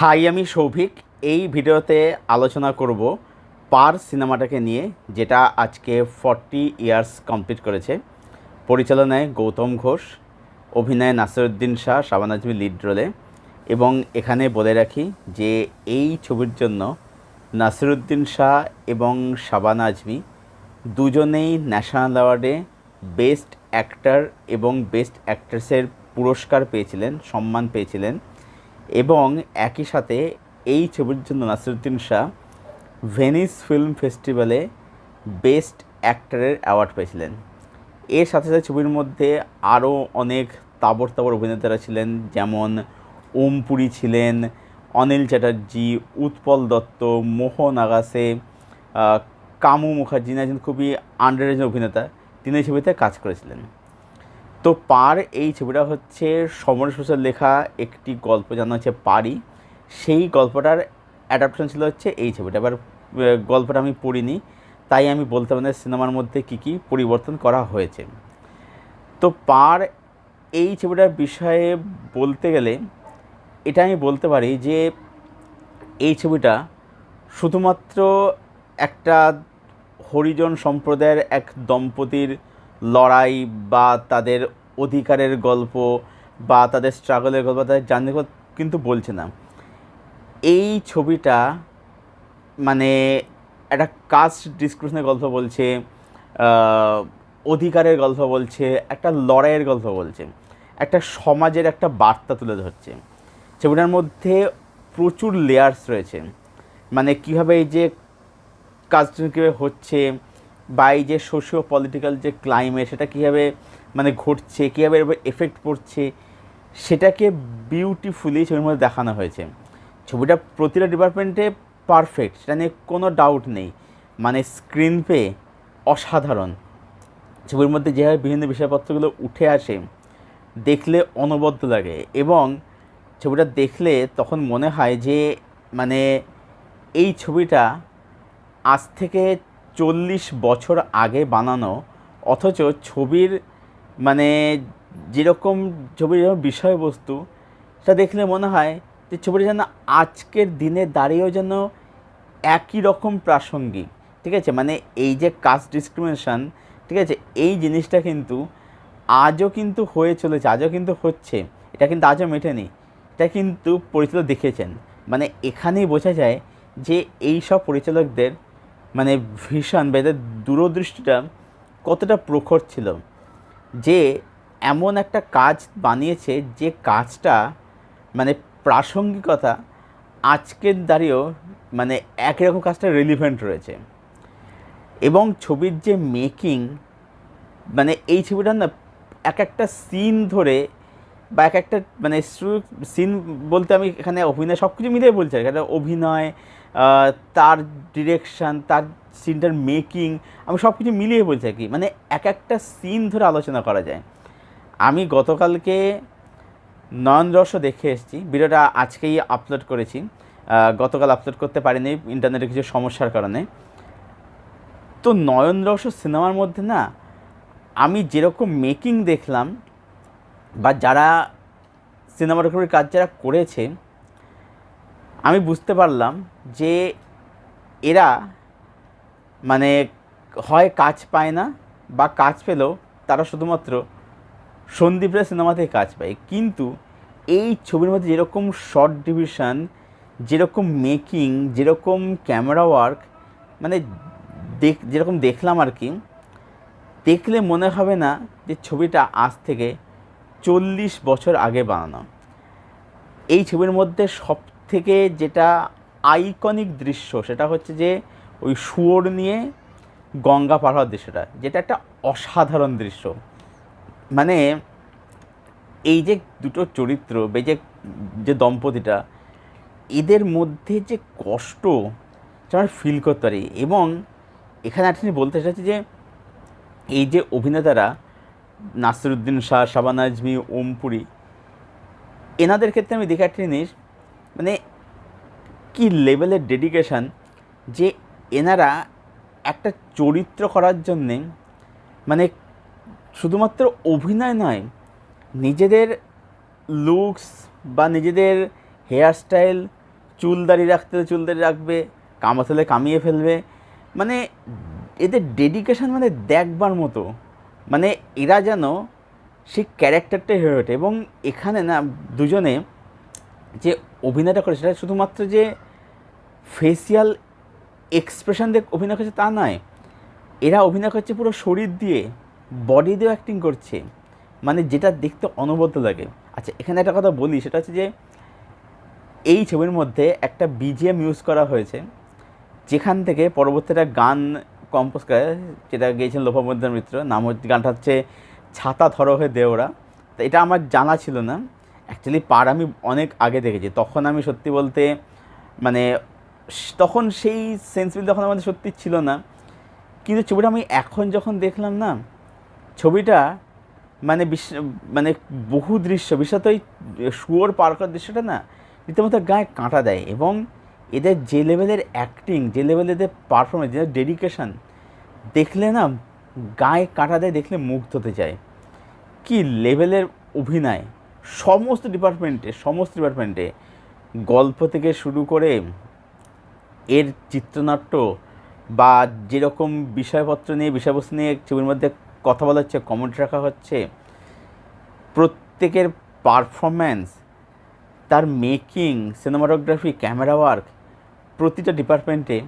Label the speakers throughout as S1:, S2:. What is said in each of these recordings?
S1: High, আমি সৌভিক। এই ভিডিওতে আলোচনা করব পার সিনেমাটাকে নিয়ে, যেটা আজকে 40 ইয়ার্স কমপ্লিট করেছে। পরিচালনায় গৌতম ঘোষ, অভিনয়ে নাসিরুদ্দিন শাহ, শাবানা আজমি লিড রোলে। এবং এখানে বলে রাখি যে এই ছবির জন্য নাসিরুদ্দিন শাহ এবং শাবানা আজমি দুজনেই ন্যাশনাল অ্যাওয়ার্ডে বেস্ট অ্যাক্টর এবং বেস্ট অ্যাক্ট্রেসের পুরস্কার পেয়েছিলেন, সম্মান পেয়েছিলেন। এবং একই সাথে এই ছবির জন্য নাসিরুদ্দিন শাহ ভেনিস ফিল্ম ফেস্টিভ্যালে বেস্ট অ্যাক্টরের অ্যাওয়ার্ড পেয়েছিলেন। এর সাথে সাথে ছবির মধ্যে আরও অনেক তাবড় তাবড় অভিনেতারা ছিলেন, যেমন ওম পুরী ছিলেন, অনিল চ্যাটার্জি, উৎপল দত্ত, মোহন আগাসে, কামু মুখার্জি, একজন খুবই আন্ডাররেটেড অভিনেতা, তিনি এই ছবিতে কাজ করেছিলেন। তো পার এই ছবিটা হচ্ছে সমরেশ ঘোষের লেখা একটি গল্প, জানা হচ্ছে পারি। সেই গল্পটার অ্যাডাপ্টেশন ছিল হচ্ছে এই ছবিটা। এবার গল্পটা আমি পড়িনি, তাই আমি বলতে পারি না সিনেমার মধ্যে কী কী পরিবর্তন করা হয়েছে। তো পার এই ছবিটার বিষয়ে বলতে গেলে এটা আমি বলতে পারি যে এই ছবিটা শুধুমাত্র একটা হরিজন সম্প্রদায়ের এক দম্পতির লড়াই বা তাদের অধিকারের গল্প বা তাদের স্ট্রাগলের গল্প, তাদের জার্নির গল্প কিন্তু বলছে না। এই ছবিটা মানে একটা কাস্ট ডিসক্রিপশনের গল্প বলছে, অধিকারের গল্প বলছে, একটা লড়াইয়ের গল্প বলছে, একটা সমাজের একটা বার্তা তুলে ধরছে। ছবিটার মধ্যে প্রচুর লেয়ার্স রয়েছে, মানে কীভাবে এই যে কাজটা কীভাবে হচ্ছে বা এই যে সোশিও পলিটিক্যাল যে ক্লাইমেট, সেটা কীভাবে মানে ঘটছে, কীভাবে এর এফেক্ট পড়ছে, সেটাকে বিউটিফুলি ছবির মধ্যে দেখানো হয়েছে। ছবিটা প্রতিটা ডিপার্টমেন্টে পারফেক্ট, সেটা নিয়ে কোনো ডাউট নেই। মানে স্ক্রিন পে অসাধারণ। ছবির মধ্যে যেভাবে বিভিন্ন বিষয়পত্রগুলো উঠে আসে, দেখলে অনবদ্য লাগে। এবং ছবিটা দেখলে তখন মনে হয় যে মানে এই ছবিটা আজ থেকে 40 বছর আগে বানানো, অথচ ছবির মানে যেরকম ছবির বিষয়বস্তু, সেটা দেখলে মনে হয় যে ছবিটা যেন আজকের দিনে দাঁড়িয়েও যেন একই রকম প্রাসঙ্গিক। ঠিক আছে, মানে এই যে কাস্ট ডিসক্রিমিনেশন, ঠিক আছে, এই জিনিসটা কিন্তু আজও কিন্তু হয়ে চলেছে, আজও কিন্তু হচ্ছে, এটা কিন্তু আজও মেটেনি। এটা কিন্তু পরিচালক দেখেছেন। মানে এখানেই বোঝা যায় যে এই সব পরিচালকদের মানে ভিশন বা এদের দূরদৃষ্টিটা কতটা প্রখর ছিল, যে এমন একটা কাজ বানিয়েছে যে কাজটা মানে প্রাসঙ্গিকতা আজকের দাঁড়িয়েও মানে একই রকম কাজটা রিলিভেন্ট রয়েছে। এবং ছবির যে মেকিং, মানে এই ছবিটার না এক একটা সিন ধরে বা এক একটা মানে সিন বলতে আমি এখানে অভিনয় সব কিছু মিলিয়ে বলছি। একটা অভিনয়, তার ডিরেকশান, তার সিনটার মেকিং, আমি সব কিছু মিলিয়ে বলছি আর কি। মানে এক একটা সিন ধরে আলোচনা করা যায়। আমি গতকালকে নয়ন রহস্য দেখে এসেছি, ভিডিওটা আজকেই আপলোড করেছি। গতকাল আপলোড করতে পারিনি ইন্টারনেটে কিছু সমস্যার কারণে। তো নয়ন রহস্য সিনেমার মধ্যে না আমি যেরকম মেকিং দেখলাম, বা যারা সিনেমাটোগ্রাফির কাজ যারা করেছে, আমি বুঝতে পারলাম যে এরা মানে হয় কাজ পায় না, বা কাজ পেলেও তারা শুধুমাত্র সন্দীপ রায় সিনেমাতেই কাজ পায়। কিন্তু এই ছবির মধ্যে যেরকম শর্ট ডিভিশন, যেরকম মেকিং, যেরকম ক্যামেরা ওয়ার্ক, মানে যেরকম দেখলাম আর কি, দেখলে মনে হবে না যে ছবিটা আজ থেকে 40 বছর আগে বানানো। এই ছবির মধ্যে সব থেকে যেটা আইকনিক দৃশ্য, সেটা হচ্ছে যে ওই শুয়োর নিয়ে গঙ্গা পার হওয়ার দৃশ্যটা, যেটা একটা অসাধারণ দৃশ্য। মানে এই যে দুটো চরিত্র বা যে দম্পতিটা, এদের মধ্যে যে কষ্ট আমরা ফিল করতে পারি। এবং এখানে একটা বলতে চাইছি যে এই যে অভিনেতারা নাসিরুদ্দিন শাহ, শাবানা আজমি, ওম পুরী, এনাদের ক্ষেত্রে আমি দেখে একটা জিনিস, মানে কী লেভেলের ডেডিকেশান, যে এনারা একটা চরিত্র করার জন্যে মানে শুধুমাত্র অভিনয় নয়, নিজেদের লুকস বা নিজেদের হেয়ারস্টাইল চুল দাড়ি রাখতে চুল দাড়ি রাখবে, কামাতে হলে কামিয়ে ফেলবে। মানে এদের ডেডিকেশান মানে দেখবার মতো, মানে এরা যেন সেই ক্যারেক্টারটাই হয়ে ওঠে। এবং এখানে না দুজনে যে অভিনয়টা করে সেটা শুধুমাত্র যে ফেসিয়াল এক্সপ্রেশন দিয়ে অভিনয় করছে তা নয়, এরা অভিনয় করছে পুরো শরীর দিয়ে, বডি দিয়েও অ্যাক্টিং করছে, মানে যেটা দেখতে অনবদ্য লাগে। আচ্ছা, এখানে একটা কথা বলি, সেটা হচ্ছে যে এই ছবির মধ্যে একটা বিজিএম ইউজ করা হয়েছে, যেখান থেকে পরবর্তী একটা গান কম্পোজ করে, যেটা গেয়েছেন লোপামুদ্রা মিত্র। নাম হচ্ছে, গানটা হচ্ছে ছাতা ধরো হয়ে দেওরা। তো এটা আমার জানা ছিল না অ্যাকচুয়ালি, আমি অনেক আগে দেখেছি। তখন আমি সত্যি বলতে মানে তখন সেই সেন্সিবিলিটি তখন আমাদের সত্যি ছিল না। কিন্তু ছবিটা আমি এখন যখন দেখলাম না, ছবিটা মানে মানে বহু দৃশ্য, বিশেষত ওই শুয়োর পার করার দৃশ্যটা না রীতিমতো গায়ে কাঁটা দেয়। এবং এদের যে লেভেলের অ্যাক্টিং, যে লেভেলের এদের পারফরমেন্স, যে ডেডিকেশান, দেখলে না গায়ে কাঁটা দেয়, দেখলে মুগ্ধ হতে চায়। কি লেভেলের অভিনয় সমস্ত ডিপার্টমেন্টে, গল্প থেকে শুরু করে এর চিত্রনাট্য বা যেরকম বিষয়বস্তু নিয়ে ছবির মধ্যে কথা বলা হচ্ছে, কমেন্ট রাখা হচ্ছে, প্রত্যেকের পারফরম্যান্স, তার মেকিং, সিনেমাটোগ্রাফি, ক্যামেরা ওয়ার্ক, প্রতিটা ডিপার্টমেন্টে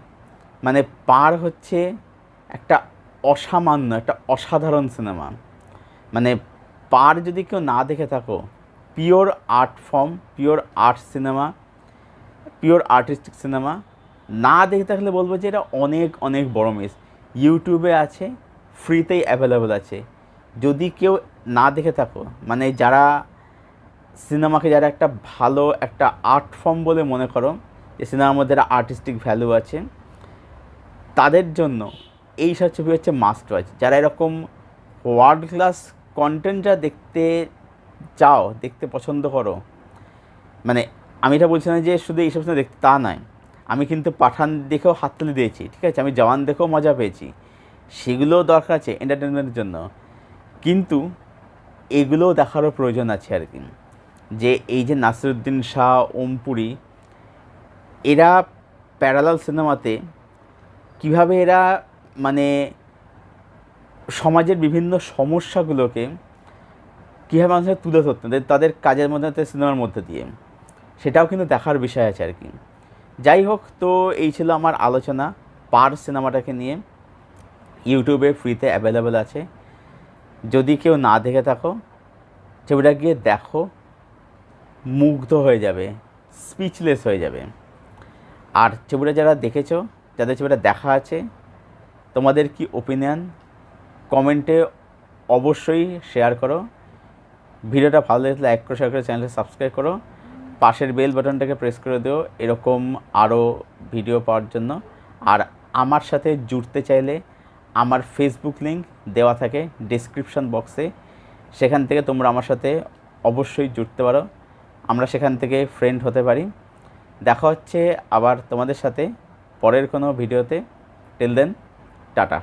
S1: মানে পার হচ্ছে একটা অসামান্য, একটা অসাধারণ সিনেমা। মানে পার যদি কেউ না দেখে থাকো, pure art form, pure art cinema, pure artistic cinema, না দেখে থাকলে বলবো যে এটা অনেক অনেক বড় মিস। ইউটিউবে আছে, ফ্রিতেই অ্যাভেলেবেল আছে। যদি কেউ না দেখে থাকো, মানে যারা সিনেমাকে যারা একটা ভালো একটা আর্ট ফর্ম বলে মনে করো, যে সিনেমার মধ্যে একটা আর্টিস্টিক ভ্যালু আছে, তাদের জন্য এই সব ছবি হচ্ছে মাস্ট ওয়াচ। যারা এরকম ওয়ার্ল্ড ক্লাস কন্টেন্ট যা দেখতে চাও, দেখতে পছন্দ করো, মানে আমি এটা বলছি না যে শুধু এইসব সিনেমা দেখতে, তা নয়। আমি কিন্তু পাঠান দেখেও হাততালি দিয়েছি, ঠিক আছে, আমি জওয়ান দেখেও মজা পেয়েছি, সেগুলোও দরকার আছে এন্টারটেনমেন্টের জন্য। কিন্তু এগুলোও দেখারও প্রয়োজন আছে আর কি, যে এই যে নাসিরুদ্দিন শাহ, ওম পুরী, এরা প্যারালাল সিনেমাতে কীভাবে এরা মানে সমাজের বিভিন্ন সমস্যাগুলোকে কীভাবে মানুষের তুলে ধরতেন তাদের কাজের মধ্যে, সিনেমার মধ্যে দিয়ে, সেটাও কিন্তু দেখার বিষয় আছে আর কি। যাই হোক, তো এই ছিল আমার আলোচনা পার সিনেমাটাকে নিয়ে। ইউটিউবে ফ্রিতে অ্যাভেলেবেল আছে, যদি কেউ না দেখে থাকো ছবিটা গিয়ে দেখো, মুগ্ধ হয়ে যাবে, স্পিচলেস হয়ে যাবে। আর ছবিটা যারা দেখেছো, যাদের ছবিটা দেখা আছে, তোমাদের কি ওপিনিয়ন কমেন্টে অবশ্যই শেয়ার করো। ভিডিওটা ভালো লাগলে লাইক করো, শেয়ার করে চ্যানেলটা সাবস্ক্রাইব করো, পাশের বেল বাটনটাকে প্রেস করে দিও এরকম আরও ভিডিও পাওয়ার জন্য। আর আমার সাথে জুড়তে চাইলে আমার ফেসবুক লিঙ্ক দেওয়া থাকে ডেসক্রিপশন বক্সে, সেখান থেকে তোমরা আমার সাথে অবশ্যই জুড়তে পারো, আমরা সেখান থেকে ফ্রেন্ড হতে পারি। দেখা হচ্ছে আবার তোমাদের সাথে পরের কোনো ভিডিওতে। Till then, tata.